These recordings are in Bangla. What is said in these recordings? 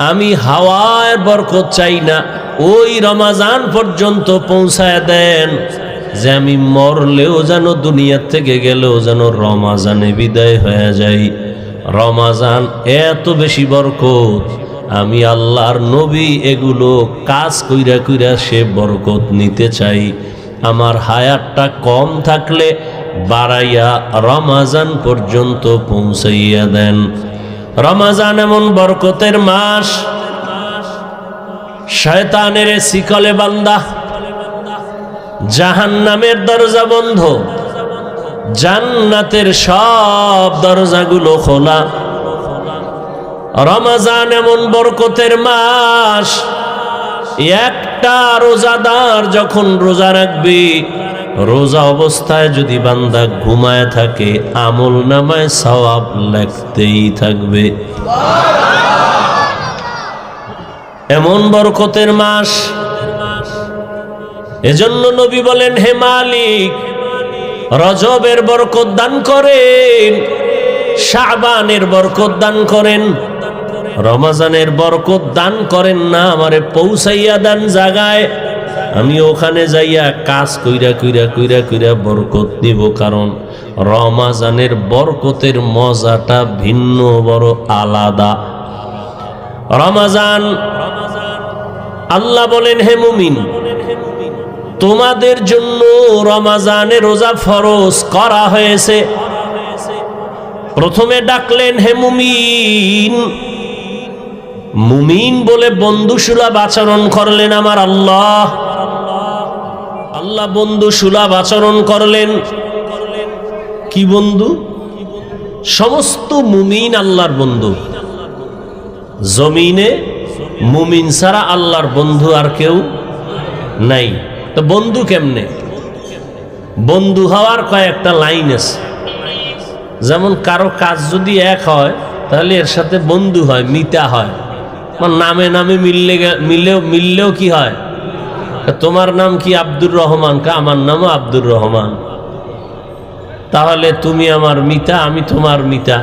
আমি হাওয়ার বরকত চাই না, ওই রমাজান পর্যন্ত পৌঁছায় দেন যে আমি মরলেও যেন দুনিয়া থেকে গেলেও যেন রমাজানে বিদায় হয়ে যাই। রমাজান এত বেশি বরকত, আমি আল্লাহর নবী এগুলো কাজ কইরা কইরা সে বরকত নিতে চাই। আমার হায়াতটা কম থাকলে বাড়াইয়া রমাজান পর্যন্ত পৌঁছাইয়া দেন। রমাজান এমন বরকতের মাস, শয়তানের শিকলে বান্দা, জাহান্নামের দরজা বন্ধ, জান্নাতের সব দরজাগুলো খোলা। রমাজান এমন বরকতের মাস, একটা রোজাদার যখন রোজা রাখবে, রোজা অবস্থায় যদি বান্দা ঘুমায় থাকে, আমল নামায় সওয়াব লিখতেই থাকবে। এমন বরকতের মাস। এজন্য নবী বলেন, হে মালিক, রজবের বরকত দান করেন, শাবানের বরকত দান করেন, রমজানের বরকত দান করেন না, আমারে পৌঁছাইয়া দেন জায়গায়, আমি ওখানে যাইয়া কাজ কইরা কইরা কইরা কইরা বরকত নিব। কারণ রমজানের বরকতের মজাটা ভিন্ন, বড় আলাদা। রমজান, আল্লাহ বলেন, হে মুমিন, তোমাদের জন্য রমজানে রোজা ফরজ করা হয়েছে। প্রথমে ডাকলেন, হে মুমিন। মুমিন বলে বন্ধুসুলভ আচরণ করলেন আমার আল্লাহ। আল্লাহ বন্ধুসুলভ আচরণ করলেন। কি বন্ধু? সমস্ত মুমিন আল্লাহর বন্ধু। জমিনে মুমিন ছাড়া আল্লাহর বন্ধু আর কেউ নাই। তো বন্ধু কেমনে? বন্ধু হওয়ার কয়েকটা লাইন আছে। যেমন কারো কাজ যদি এক হয় তাহলে এর সাথে বন্ধু হয়, মিতা হয়। নামে নামে মিললেও কি হয়? তোমার নাম কি? আব্দুর রহমান। কা আমার নামও আব্দুর রহমান। তাহলে তুমি আমার মিতা, আমি তোমার মিতা।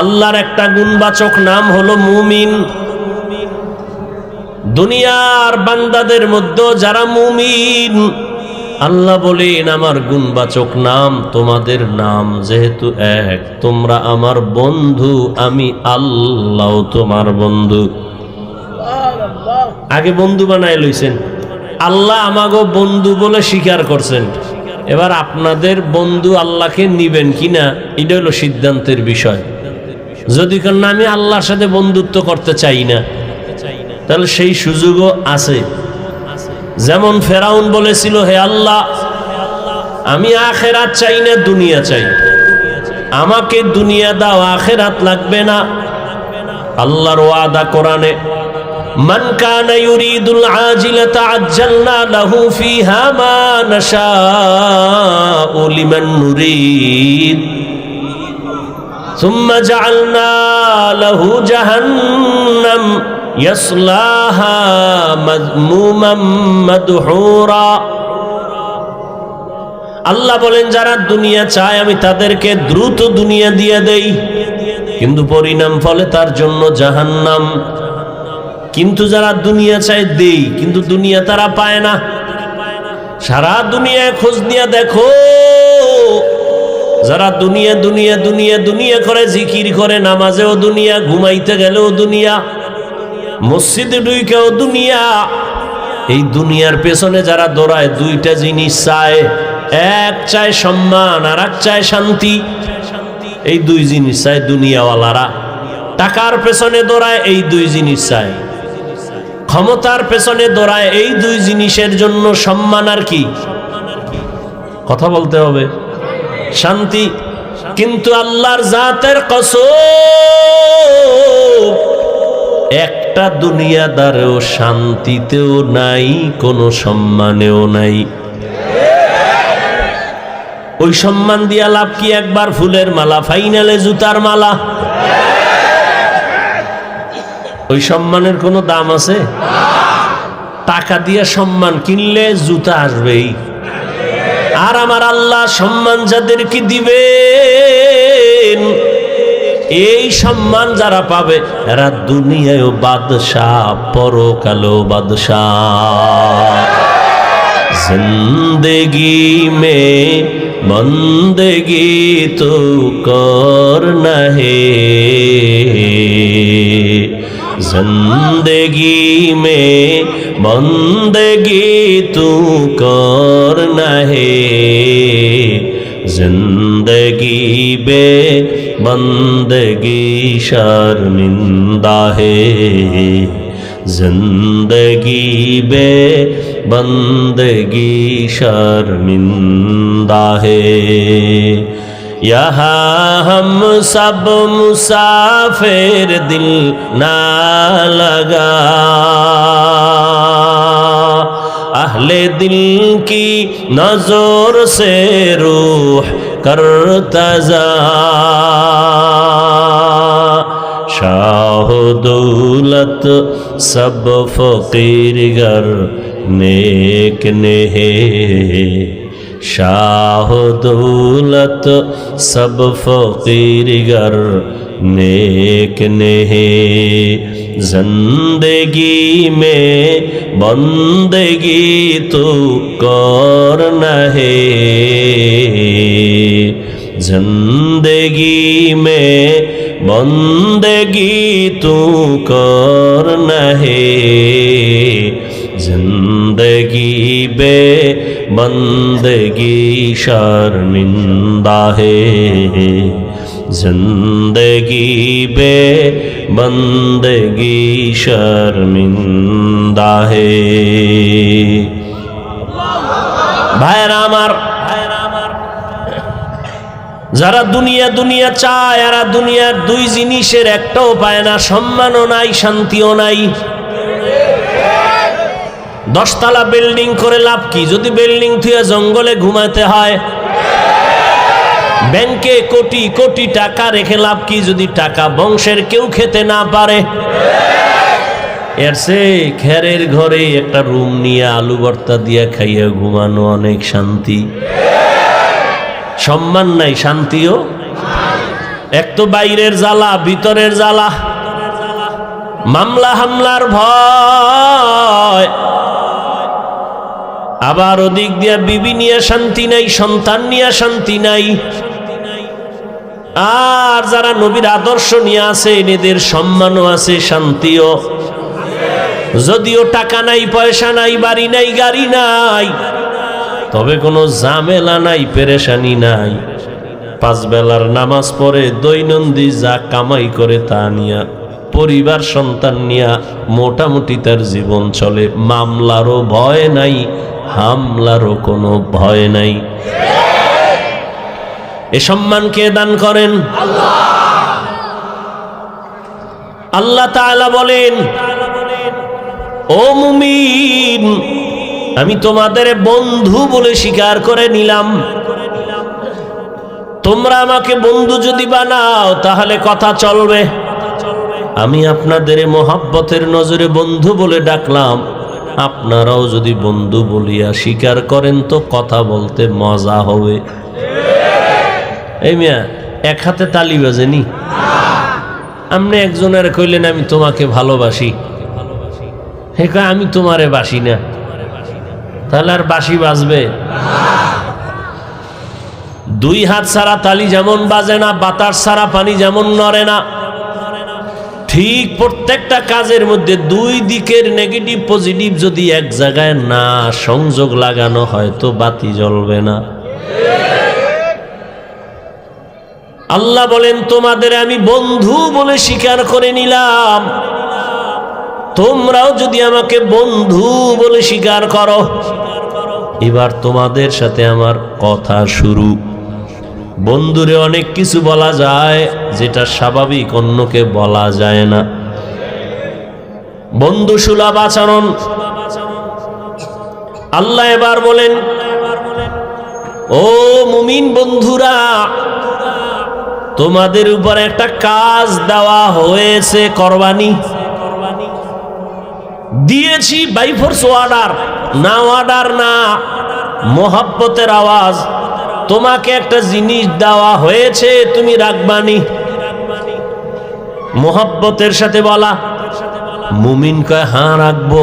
আল্লাহর একটা গুণবাচক নাম হলো মুমিন। দুনিয়ার বান্দাদের মধ্যে যারা মুমিন, আল্লাহ বলেন আমার গুণবাচক নাম তোমাদের নাম যেহেতু এক, তোমরা আমার বন্ধু, আমি আল্লাহ তোমার বন্ধু। আগে বন্ধু বানায় লইছেন, আল্লাহ আমাগো বন্ধু বলে স্বীকার করছেন। এবার আপনাদের বন্ধু আল্লাহকে নিবেন কিনা এটা হলো সিদ্ধান্তের বিষয়। যদি কেন আমি আল্লাহর সাথে বন্ধুত্ব করতে চাই না, তাহলে সেই সুযোগও আছে। যেমন ফেরাউন বলেছিল, হে আল্লাহ, আমি আখেরাত চাই না, দুনিয়া চাই, আমাকে দুনিয়া দাও, আখেরাত লাগবে না। আল্লাহর ওয়াদা কোরআনে, মান কানা ইউরিদুল আজিলাতা আজ্জালনা লাহু ফিহা মা নাশাউ লিমান নুরিদ সুম্মা জাআলনা লাহু জাহান্নাম ইয়াসলাহা মাযমুমান মাদহুরা। আল্লাহ বলেন, যারা দুনিয়া চায় আমি তাদেরকে দ্রুত দুনিয়া দিয়ে দেই, কিন্তু পরিণাম ফলে তার জন্য জাহান্নাম। কিন্তু যারা দুনিয়া চায় দেই, কিন্তু দুনিয়া তারা পায় না। সারা দুনিয়ায় খোঁজ নিয়ে দেখো, যারা দুনিয়া দুনিয়া দুনিয়া দুনিয়া করে, জিকির করে, নামাজেও দুনিয়া, ঘুমাইতে গেলেও দুনিয়া, মসজিদে ঢুকেও দুনিয়া, এই দুনিয়ার পেছনে যারা দৌড়ায় দুইটা জিনিস চায়, এক চায় সম্মান আর এক চায় শান্তি। এই দুই জিনিস চায় দুনিয়াওয়ালারা। টাকার পেছনে দৌড়ায়, এই দুই জিনিস চায়। ক্ষমতার পেছনে দৌড়ায়, এই দুই জিনিসের জন্য সম্মান আর কি, কথা বলতে হবে, শান্তি। কিন্তু আল্লাহর জাতের কসম, একটা দুনিয়াদারেও শান্তিতেও নাই, কোনো সম্মানেও নাই। ওই সম্মান দিয়া লাভ কি? একবার ফুলের মালা, ফাইনালে জুতার মালা। ওই সম্মানের কোনো দাম আছে? টাকা দিয়ে সম্মান কিনলে জুতা আসবেই। আর আমার আল্লাহ সম্মান যাদেরকে দিবেন, এই সম্মান যারা পাবে এরা দুনিয়ায় বাদশাহ, পরকালেও বাদশাহ। जिंदगी में बंदगी तो करना है, जिंदगी में बंदगी तो करना है, जिंदगी बे बंदगी शर्मिंदा है, जिंदगी बे बंदगी शर्मिंदा है। यहाँ हम सब मुसाफिर दिल ना लगा, अहले दिल की नजर से रूह करता जा, शाह दौलत सब फकीर गर नेक ने है, शाह दौलत सब फकीर गर नेक ने है, जिंदगी में बंदगी तो करना है, जिंदगी में बंदगी तो करना है, जिंदगी बे बंदगी शर्मिंदा है, जिंदगी बे बंदगी शर्मिंदा है। भाईरा আমার, যারা দুনিয়া দুনিয়া চায় এরা দুনিয়ার দুই জিনিসের একটাও পায় না, সম্মানও নাই, শান্তিও নাই। 10 তলা বিল্ডিং করে লাভ কি যদি বিল্ডিং থুয়ে জঙ্গলে ঘুমাতে হয়? ব্যাংকে কোটি কোটি টাকা রেখে লাভ কি যদি টাকা বংশের কেউ খেতে না পারে? এর চেয়ে খেরের ঘরে একটা রুম নিয়ে আলু ভর্তা দিয়ে খাইয়া ঘুমানো অনেক শান্তি। সম্মান নাই, শান্তিও। এক তো বাইরের জ্বালা, ভিতরের জ্বালা, মামলা হামলার ভয়, আবার ওদিক দিয়া বিবি নিয়ে শান্তি নাই, সন্তান নিয়ে শান্তি নাই। আর যারা নবীর আদর্শ নিয়ে আছে এদের সম্মানও আছে, শান্তিও। যদিও টাকা নাই, পয়সা নাই, বাড়ি নাই, গাড়ি নাই, তবে কোনো ঝামেলা নাই, পেরেশানি নাই। 5 বেলার নামাজ পড়ে দৈনন্দিন যা কামাই করে তা নিয়া, পরিবার সন্তান নিয়া মোটামুটি তার জীবন চলে। মামলারও ভয় নাই, হামলারও কোনো ভয় নাই। এ সম্মান কে দান করেন? আল্লাহ তাআলা বলেন, ও মুমিন, আমি তোমাদের বন্ধু বলে স্বীকার করে নিলাম। তোমরা আমাকে বন্ধু যদি বানাও তাহলে কথা চলবে। আমি আপনাদের মোহাব্বতের নজরে বন্ধু বলে ডাকলাম, আপনারাও যদি বন্ধু বলিয়া স্বীকার করেন তো কথা বলতে মজা হবে। এই মিয়া এক হাতে তালি বাজেনি? আপনি একজনের কইলেন আমি তোমাকে ভালোবাসি, হে কয় আমি তোমারে বাসি না, তাহলে আর বাঁশি বাজবে? 2 হাত ছাড়া তালি যেমন বাজে না, বাতাস ছাড়া পানি যেমন নড়ে না, ঠিক প্রত্যেকটা কাজের মধ্যে 2 দিকের নেগেটিভ পজিটিভ যদি এক জায়গায় না সংযোগ লাগানো হয় তো বাতি জ্বলবে না। আল্লাহ বলেন, তোমাদের আমি বন্ধু বলে স্বীকার করে নিলাম, তোমরাও যদি আমাকে বন্ধু বলে স্বীকার করো, এবার তোমাদের সাথে আমার কথা শুরু। বন্ধুরে অনেক কিছু বলা যায় যেটা স্বাভাবিক অন্যকে বলা যায় না। বন্ধু সুলভ আচরণ। আল্লাহ এবার বলেন, ও মুমিন বন্ধুরা, তোমাদের উপর একটা কাজ দেওয়া হয়েছে, করবানি দিয়েছি বাই ফোর্স অর্ডার, না অর্ডার না, মোহাব্বতের আওয়াজ। তোমাকে একটা জিনিস দেওয়া হয়েছে, তুমি রাখবানি। মোহাব্বতের সাথে বলা। মুমিন কয় হ্যাঁ রাখবো।